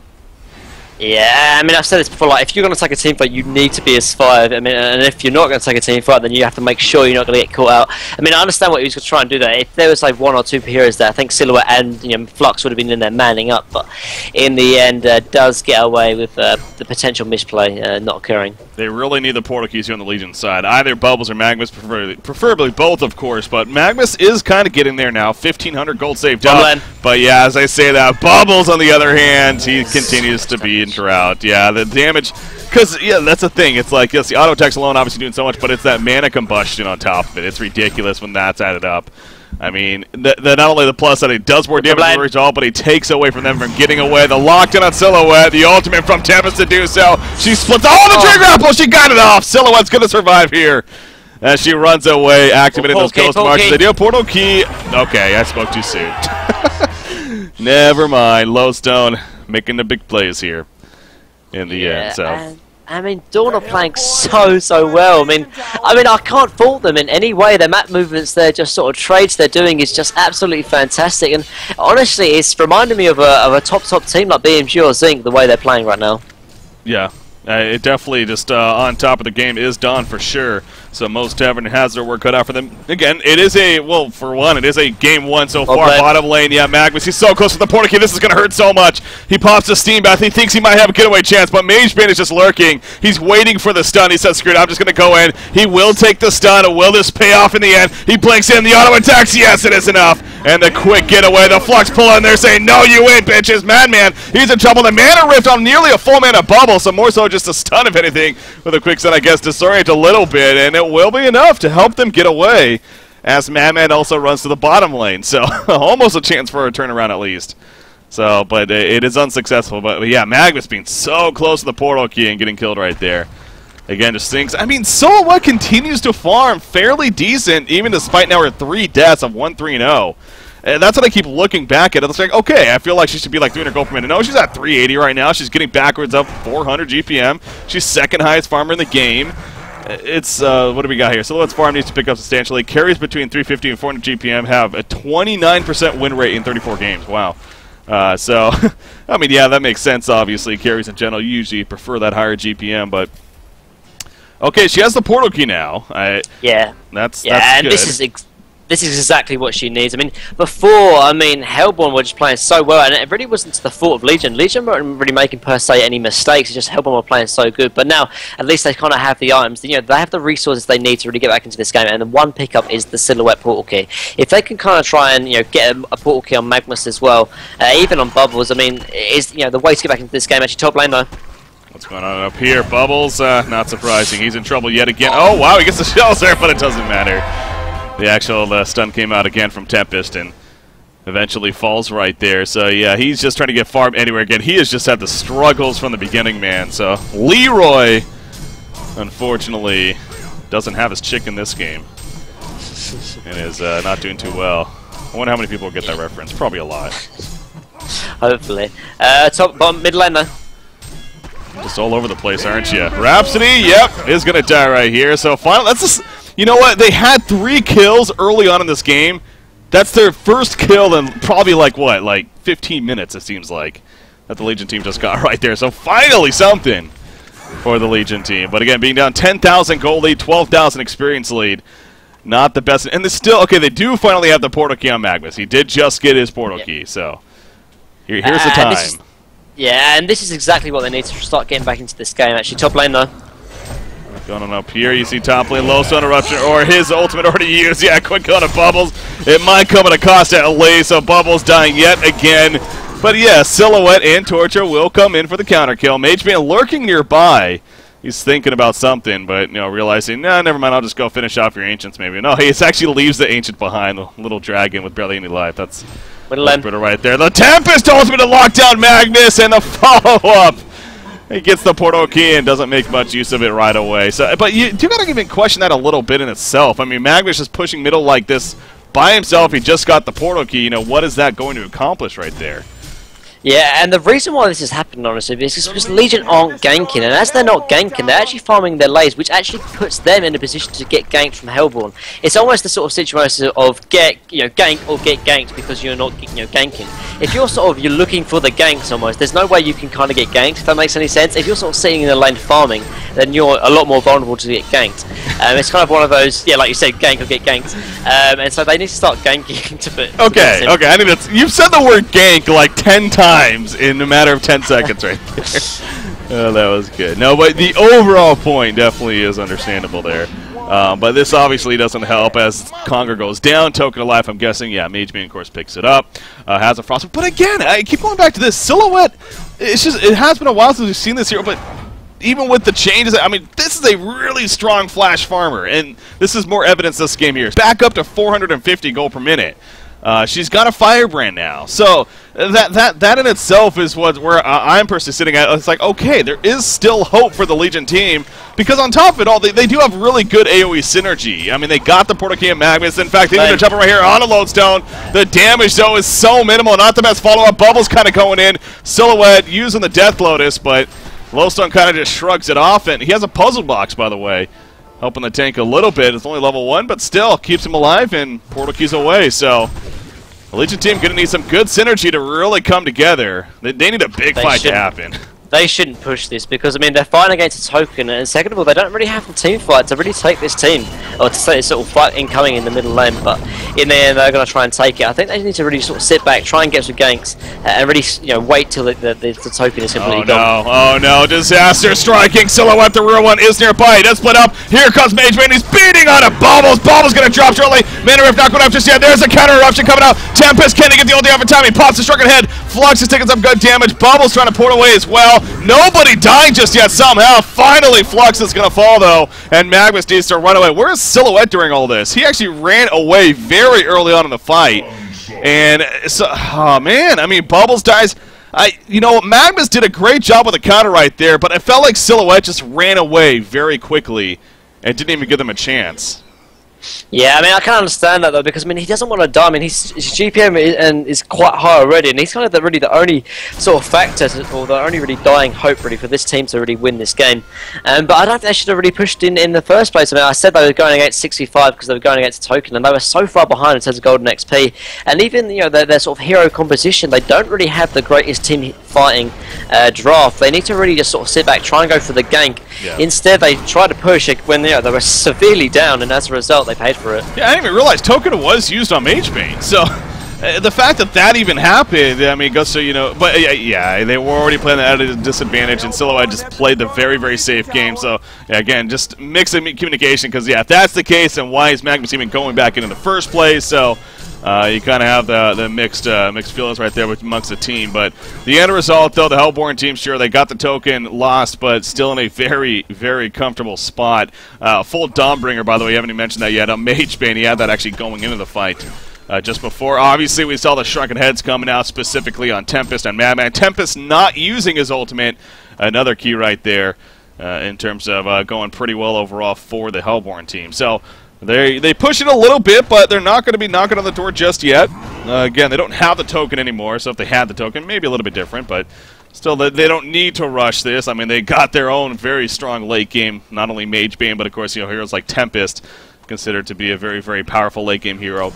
Yeah, I mean, I've said this before, like, if you're going to take a team fight, you need to be a survivor. I mean, and if you're not going to take a team fight, then you have to make sure you're not going to get caught out. I mean, I understand what he was going to try and do there. If there was, like, 1 or 2 heroes there, I think Silhouette and, you know, Flux would have been in there manning up, but in the end, does get away with the potential misplay not occurring. They really need the portal keys here on the Legion side. Either Bubbles or Magmus, preferably both, of course, but Magmus is kind of getting there now. 1,500 gold saved up. But, yeah, as I say that, Bubbles, on the other hand, he continues to be in drought. Yeah, the damage, because, yeah, that's the thing. It's like, yes, the auto attacks alone obviously doing so much, but it's that mana combustion on top of it. It's ridiculous when that's added up. I mean, not only the plus that he does more damage as a result, but he takes away from them from getting away. The lockdown on Silhouette, the ultimate from Tempest to do so. She splits all the trigger apple. She got it off. Silhouette's going to survive here as she runs away, activating those ghost marks. They do a portal key. Okay, I spoke too soon. Never mind. Lowstone making the big plays here in the end. So. I mean, Dawn are playing so well. I mean, I can't fault them in any way. Their map movements, their just sort of trades they're doing is just absolutely fantastic. And honestly, it's reminding me of a top team like BMG or Zinc, the way they're playing right now. Yeah, it definitely just on top of the game is Dawn for sure. So Most Tavern has their work cut out for them. Again, it is for one, it is a game 1 so far. Bottom lane, yeah, Magmus, he's so close to the portal key. This is going to hurt so much. He pops the Steam Bath. He thinks he might have a getaway chance, but Magebane is just lurking. He's waiting for the stun. He says, screw it, I'm just going to go in. He will take the stun. Will this pay off in the end? He blinks in. The auto attacks. Yes, it is enough. And the quick getaway. The Flux pull in there saying, no, you ain't, bitches. Madman, he's in trouble. The mana rift on nearly a full mana bubble, so more so just a stun, if anything, with a quick stun, I guess, disorient a little bit, and it will be enough to help them get away, as Madman also runs to the bottom lane, so almost a chance for a turnaround at least. So, but it is unsuccessful. But yeah, Magmus being so close to the portal key and getting killed right there. Again, just thinks. I mean, Silhouette continues to farm fairly decent, even despite now her 3 deaths of 1-3-0. And that's what I keep looking back at. It's like, okay, I feel like she should be like 300 gold per minute. No, she's at 380 right now. She's getting backwards up 400 GPM. She's second highest farmer in the game. It's, what do we got here? Silhouette's farm needs to pick up substantially. Carries between 350 and 400 GPM have a 29% win rate in 34 games. Wow. So, I mean, yeah, that makes sense, obviously. Carries in general usually prefer that higher GPM, but... Okay, she has the portal key now. That's and good. This is exactly what she needs. I mean, before, Hellborn were just playing so well, and it really wasn't to the fault of Legion. Legion weren't really making, per se, any mistakes. It's just Hellborn were playing so good. But now, at least they kind of have the items. You know, they have the resources they need to really get back into this game, and the one pickup is the Silhouette portal key. If they can kind of try and, you know, get a portal key on Magmus as well, even on Bubbles, I mean, is, you know, the way to get back into this game. Actually, top lane, though. What's going on up here? Bubbles, not surprising. He's in trouble yet again. Oh, wow, he gets the shells there, but it doesn't matter. The actual stun came out again from Tempest and eventually falls right there. So, yeah, he's just trying to get farmed anywhere again. He has just had the struggles from the beginning, man. So, Leroy, unfortunately, doesn't have his chick in this game and is not doing too well. I wonder how many people will get that reference. Probably a lot. Hopefully. Top, bottom, mid lane, though. Just all over the place, aren't you? Rhapsody, yep, is going to die right here. So, finally, that's just... You know what? They had 3 kills early on in this game. That's their first kill in probably like, what, like 15 minutes, it seems like, that the Legion team just got right there. So finally something for the Legion team. But again, being down 10,000 gold lead, 12,000 experience lead. Not the best. And they still, okay, they do finally have the portal key on Magmus. He did just get his portal key, so here's the time. And this is exactly what they need to start getting back into this game, actually. Top lane, though. Going on up here, you see top lane, low stun eruption, or his ultimate already used. Yeah, quick on to Bubbles. It might come at a cost at least, so Bubbles dying yet again. But yeah, Silhouette and Torture will come in for the counter kill. Magebane lurking nearby. He's thinking about something, but, you know, realizing, nah, never mind, I'll just go finish off your Ancients maybe. No, he actually leaves the Ancient behind, the little dragon with barely any life. That's Right there. The Tempest ultimate to lock down Magnus, and the follow-up. He gets the portal key and doesn't make much use of it right away. So, but you do got to even question that a little bit in itself. I mean, Magnus is pushing middle like this by himself. He just got the portal key. You know, what is that going to accomplish right there? Yeah, and the reason why this is happening, honestly, is because Legion aren't ganking, and as they're not ganking, they're actually farming their lanes, which actually puts them in a position to get ganked from Hellborn. It's almost the sort of situation of gank or get ganked because you're not ganking. If you're you're looking for the ganks almost, there's no way you can kind of get ganked, if that makes any sense. If you're sort of sitting in the lane farming, then you're a lot more vulnerable to get ganked. It's kind of one of those, yeah, like you said, gank or get ganked. And so they need to start ganking to put. Okay, I think that's, you've said the word gank like 10 times in a matter of 10 seconds right there. Oh, that was good. No, but the overall point definitely is understandable there. But this obviously doesn't help as Conger goes down. Token of Life, I'm guessing, yeah, MageBane, of course, picks it up. Has a Frost. But again, I keep going back to this. Silhouette, it's just, it has been a while since we've seen this hero, but even with the changes, I mean, this is a really strong flash farmer, and this is more evidence this game here. Back up to 450 gold per minute. She's got a Firebrand now, so that in itself is where I'm personally sitting at. It's like, okay, there is still hope for the Legion team, because on top of it all, they do have really good AoE synergy. I mean, they got the Portal Key and Magnus. In fact, they're going to jump right here on a Lodestone. The damage, though, is so minimal. Not the best follow-up. Bubbles kind of going in. Silhouette using the Death Lotus, but Lodestone kind of just shrugs it off, and he has a puzzle box, by the way, helping the tank a little bit. It's only level 1, but still keeps him alive, and Portal Key's away, so the Legion team going to need some good synergy to really come together. They need a big fight to happen. They shouldn't push this because, I mean, they're fighting against a token, and second of all, they don't really have the team fight to really take this team, or to say sort of fight incoming in the middle lane, but in the end, they're going to try and take it. I think they need to really sort of sit back, try and get some ganks, and really, wait till the token is completely gone. Oh no, disaster striking. Silhouette, the real one, is nearby. He does split up. Here comes MageBane. He's beating on a Bubbles. Bubbles going to drop shortly. Mana Rift not going up just yet. There's a counter eruption coming out. Tempest can't get the ulti off in time. He pops the Shrunken Head. Flux is taking some good damage. Bubbles trying to port away as well. Nobody dying just yet somehow. Finally, Flux is going to fall, though, and Magnus needs to run away. Where's Silhouette during all this? He actually ran away very early on in the fight. And, so, oh, man, I mean, Bubbles dies. Magnus did a great job with the counter right there, but I felt like Silhouette just ran away very quickly and didn't even give them a chance. Yeah, I mean, I can understand that, though, because, I mean, he doesn't want to die. I mean, his GPM is quite high already, and he's kind of really the only sort of factor, or the only really dying hope, really, for this team to really win this game. But I don't think they should have really pushed in the first place. I mean, I said they were going against 65 because they were going against a token, and they were so far behind in terms of golden XP. And even, their sort of hero composition, they don't really have the greatest team fighting draft. They need to really just sort of sit back, try and go for the gank. Yeah. Instead, they tried to push it when they were severely down, and as a result, they paid for it. Yeah, I didn't even realize token was used on MageBane, so the fact that even happened, I mean, goes so, but yeah, they were already playing at a disadvantage, and Silhouette just played the very safe game, so yeah, again, just mixing communication, because yeah, if that's the case, then why is Magnus even going back in the first place? So you kind of have the mixed feelings right there amongst the team. But the end result, though, the Hellborn team, sure, they got the token, lost, but still in a very comfortable spot. Full Dawnbringer, by the way, you haven't even mentioned that yet. MageBane, he had that actually going into the fight just before. Obviously, we saw the Shrunken Heads coming out specifically on Tempest and Madman. Tempest not using his ultimate, another key right there in terms of going pretty well overall for the Hellborn team. So They push it a little bit, but they're not going to be knocking on the door just yet. Again, they don't have the token anymore, so if they had the token, maybe a little bit different, but still, they don't need to rush this. I mean, they got their own very strong late game, not only MageBane, but of course, heroes like Tempest, considered to be a very powerful late game hero,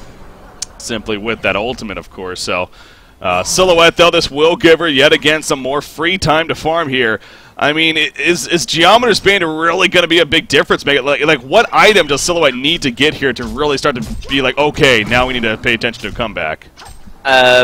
simply with that ultimate, of course. So, Silhouette, though, this will give her yet again some more free time to farm here. I mean, is Geometer's Bane really going to be a big difference maker? Like, what item does Silhouette need to get here to really start to be like, okay, now we need to pay attention to a comeback?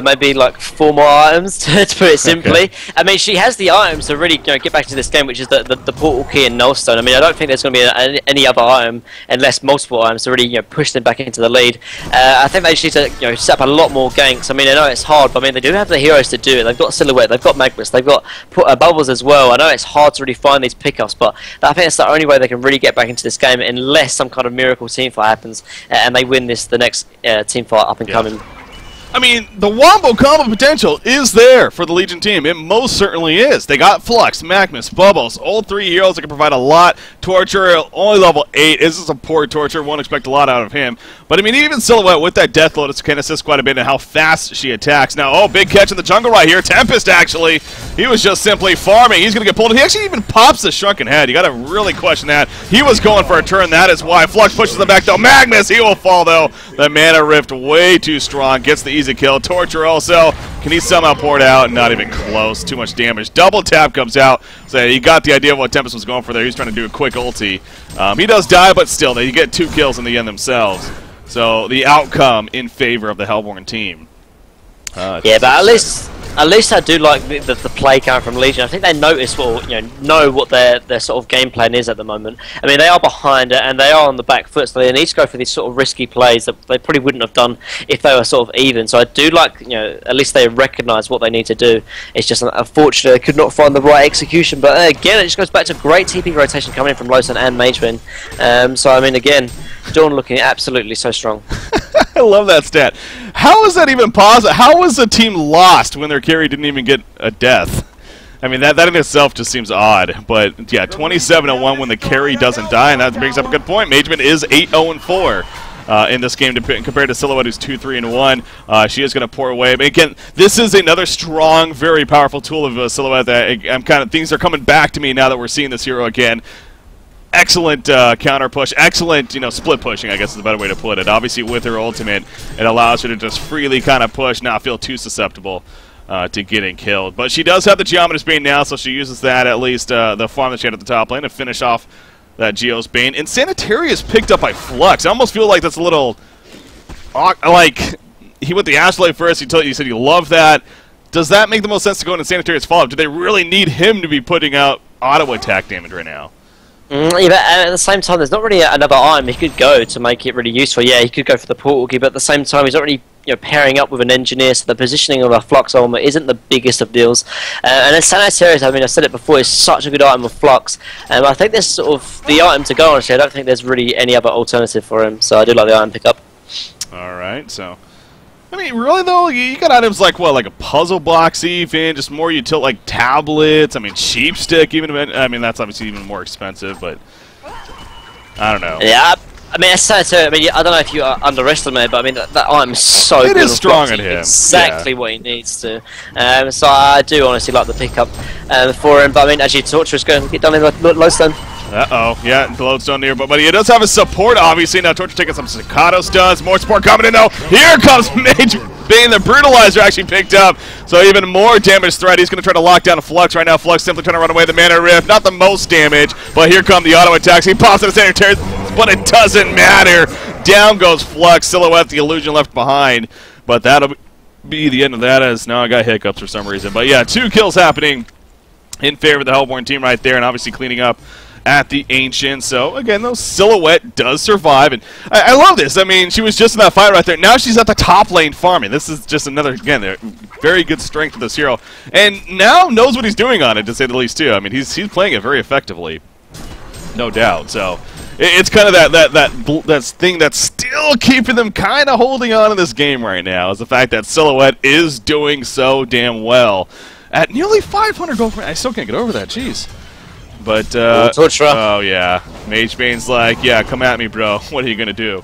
Maybe like 4 more items, to put it simply. Okay. I mean, she has the items to really get back to this game, which is the portal key and Nullstone. I mean, I don't think there's going to be any other item, unless multiple items, to really push them back into the lead. I think they just need to set up a lot more ganks. I mean, I know it's hard, but I mean, they do have the heroes to do it. They've got Silhouette, they've got Magnus, they've got Bubbles as well. I know it's hard to really find these pickups, but I think it's the only way they can really get back into this game, unless some kind of miracle team fight happens and they win the next team fight up and coming. I mean, the Wombo combo potential is there for the Legion team. It most certainly is. They got Flux, Magnus, Bubbles, all 3 heroes that can provide a lot. Torture, only level 8. Is a support Torture. Won't expect a lot out of him. But, I mean, even Silhouette with that Death Lotus can assist quite a bit in how fast she attacks. Now, oh, big catch in the jungle right here. Tempest, actually. He was just simply farming. He's going to get pulled. He actually even pops the Shrunken Head. You got to really question that. He was going for a turn. That is why. Flux pushes him back, though. Magnus, he will fall, though. The Mana Rift way too strong. Gets the easy kill. Torture also. Can he somehow pour it out? Not even close. Too much damage. Double tap comes out. So you got the idea of what Tempest was going for there. He's trying to do a quick ulti. He does die, but still, they get 2 kills in the end themselves. So the outcome in favor of the Hellborn team. Yeah, but at least I do like the play coming from Legion. I think they notice know what their sort of game plan is at the moment. I mean, they are behind it and they are on the back foot, so they need to go for these sort of risky plays that they probably wouldn't have done if they were sort of even. So I do like, at least they recognise what they need to do. It's just unfortunate they could not find the right execution. But again, it just goes back to great TP rotation coming in from Losan and Mageman. So I mean, again, Dawn looking absolutely so strong. I love that stat. How is that even possible? How was the team lost when their carry didn't even get a death? I mean, that in itself just seems odd. But, yeah, 27-1 when the carry doesn't die, and that brings up a good point. Mageman is 8-0-4 in this game compared to Silhouette, who's 2-3-1. She is going to pour away. But again, this is another strong, very powerful tool of Silhouette that things are coming back to me now that we're seeing this hero again. Excellent counter push, excellent, split pushing, I guess is the better way to put it. Obviously, with her ultimate, it allows her to just freely kind of push, not feel too susceptible to getting killed. But she does have the Geometer's Bane now, so she uses that, at least the farm that she had at the top lane, to finish off that Geo's Bane. And Sanitarius is picked up by Flux. I almost feel like that's a little, like, he went the Astrolabe first, he said he loved that. Does that make the most sense to go into Sanitarius' follow-up? Do they really need him to be putting out auto attack damage right now? Yeah, but at the same time, there's not really another item he could go to make it really useful. Yeah, he could go for the portal key, but at the same time, he's not really pairing up with an engineer, so the positioning of a Flux armor isn't the biggest of deals. And then Sanitarius, I mean, I said it before, is such a good item with Flux. I think there's sort of the item to go on. Actually, I don't think there's really any other alternative for him, so I do like the item pickup. All right, so. I mean, really, though, you got items like, what, like a puzzle box even, just more utility, like tablets, I mean, sheep stick even, I mean, that's obviously even more expensive, but I don't know. Yeah, I mean, I mean, I don't know if you underestimate, but I mean, that item is so good. It is strong at him. Exactly what he needs to. So I do honestly like the pickup for him, but I mean, actually, Torture is going to get done in Lodestone. Uh-oh, yeah, the Lodestone near, but he does have his support, obviously. Now Torture taking some staccato stuns. More support coming in, though. Here comes Mage Bane. The Brutalizer actually picked up, so even more damage threat. He's going to try to lock down a Flux right now. Flux simply trying to run away the Mana Rift. Not the most damage, but here come the auto attacks. He pops in the Sanitarius, but it doesn't matter. Down goes Flux. Silhouette, the illusion left behind, but that'll be the end of that, as now I got hiccups for some reason. But yeah, 2 kills happening in favor of the Hellborn team right there, and obviously cleaning up at the Ancient. So again, though, Silhouette does survive, and I love this. I mean, she was just in that fight right there. Now she's at the top lane farming. This is just another, again, very good strength of this hero, and now knows what he's doing on it, to say the least, too. I mean, he's playing it very effectively, no doubt. So it's kind of that thing that's still keeping them kind of holding on in this game right now, is the fact that Silhouette is doing so damn well at nearly 500 gold. I still can't get over that. Jeez. But, oh yeah, Mage Bane's like, yeah, come at me, bro. What are you going to do?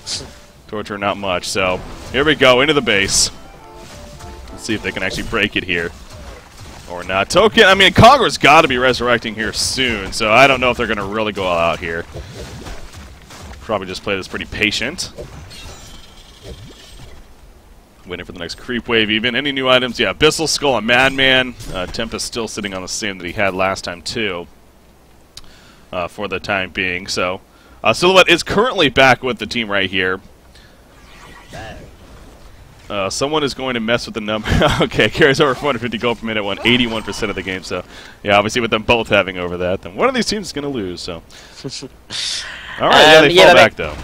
Torture, not much. So, here we go, into the base. Let's see if they can actually break it here. Or not. Token, I mean, Conqueror's got to be resurrecting here soon, so I don't know if they're going to really go all out here. Probably just play this pretty patient. Waiting for the next creep wave even. Any new items? Yeah, Abyssal Skull and Madman. Tempest still sitting on the same that he had last time, too. For the time being. So, Silhouette is currently back with the team right here. Someone is going to mess with the number. Okay, carries over 450 gold per minute, won 81% of the game. So, yeah, obviously with them both having over that, then one of these teams is going to lose. So, all right, yeah, they fall back though.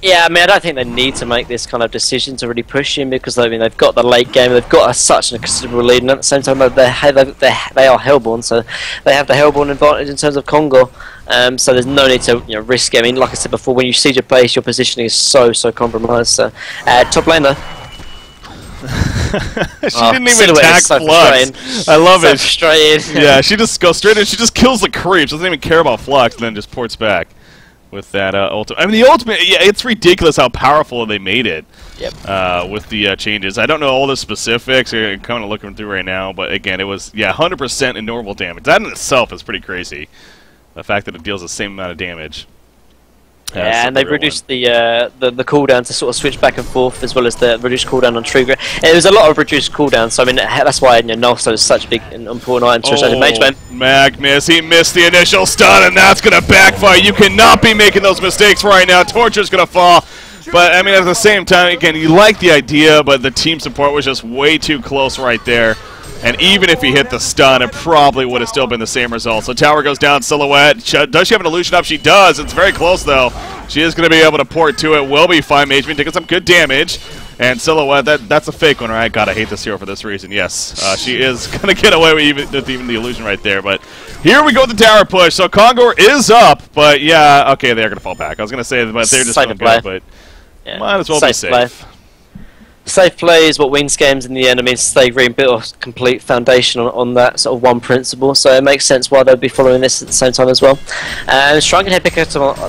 Yeah, I mean, I don't think they need to make this kind of decision to really push him, because I mean they've got the late game, they've got such a considerable lead, and at the same time they are Hellborn, so they have the Hellborn advantage in terms of Congo. So there's no need to risk it. I mean, like I said before, when you siege your base, your positioning is so compromised. So top lane though. didn't even attack Flux. I love it. Frustrating. Yeah, she just goes straight in. She just kills the creeps. Doesn't even care about Flux, and then just ports back with that ultimate. I mean, the ultimate, yeah, it's ridiculous how powerful they made it. Yep. With the changes. I don't know all the specifics. I'm kind of looking through right now, but again, it was 100% in normal damage. That in itself is pretty crazy. The fact that it deals the same amount of damage. Yeah, and they've reduced the cooldown to sort of switch back and forth, as well as the reduced cooldown on Trigger. There was a lot of reduced cooldown, so I mean that's why Nolso is such a big and important item to Mage Man. Magnus, he missed the initial stun, and that's going to backfire. You cannot be making those mistakes right now. Torture's going to fall. But, I mean, at the same time, again, you like the idea, but the team support was just way too close right there. And even if he hit the stun, it probably would have still been the same result. So tower goes down, Silhouette. Does she have an illusion up? She does. It's very close, though. She is going to be able to port to it. Will be fine. Mage Man taking some good damage. And Silhouette, that's a fake one, right? God, I hate this hero for this reason. Yes, she is going to get away with even the illusion right there. But here we go with the tower push. So Kongor is up, but yeah, okay, they're going to fall back. I was going to say, but they're just going to go, but yeah. Might as well be safe. Safe play is what wins games in the end. I mean, they've really built a complete foundation on that sort of one principle, so it makes sense why they'll be following this at the same time as well. And Strunkenhead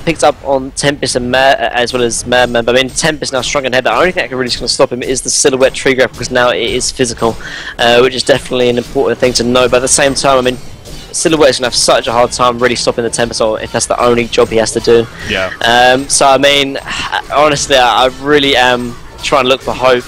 picked up on Tempest and as well as Madman. But I mean, Tempest now Strunkenhead. The only thing that really is going to stop him is the Silhouette tree grab, because now it is physical, which is definitely an important thing to know. But at the same time, I mean, Silhouette is going to have such a hard time really stopping the Tempest, or if that's the only job he has to do. Yeah. So I mean, honestly, I really am trying to look for hope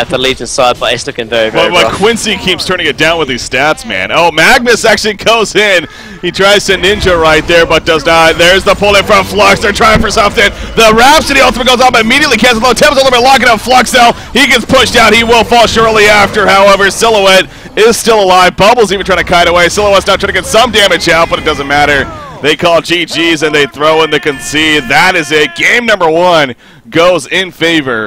for Legion's side, but it's looking very, very rough. But Quincy keeps turning it down with these stats, man. Oh, Magnus actually goes in. He tries to ninja right there, but does not. There's the pull in from Flux. They're trying for something. The Rhapsody ultimate goes up, immediately cancels low. Tempest ultimate locking up Flux though. He gets pushed out. He will fall shortly after. However, Silhouette is still alive. Bubble's even trying to kite away. Silhouette's now trying to get some damage out, but it doesn't matter. They call GG's and they throw in the concede. That is it. Game number 1 goes in favor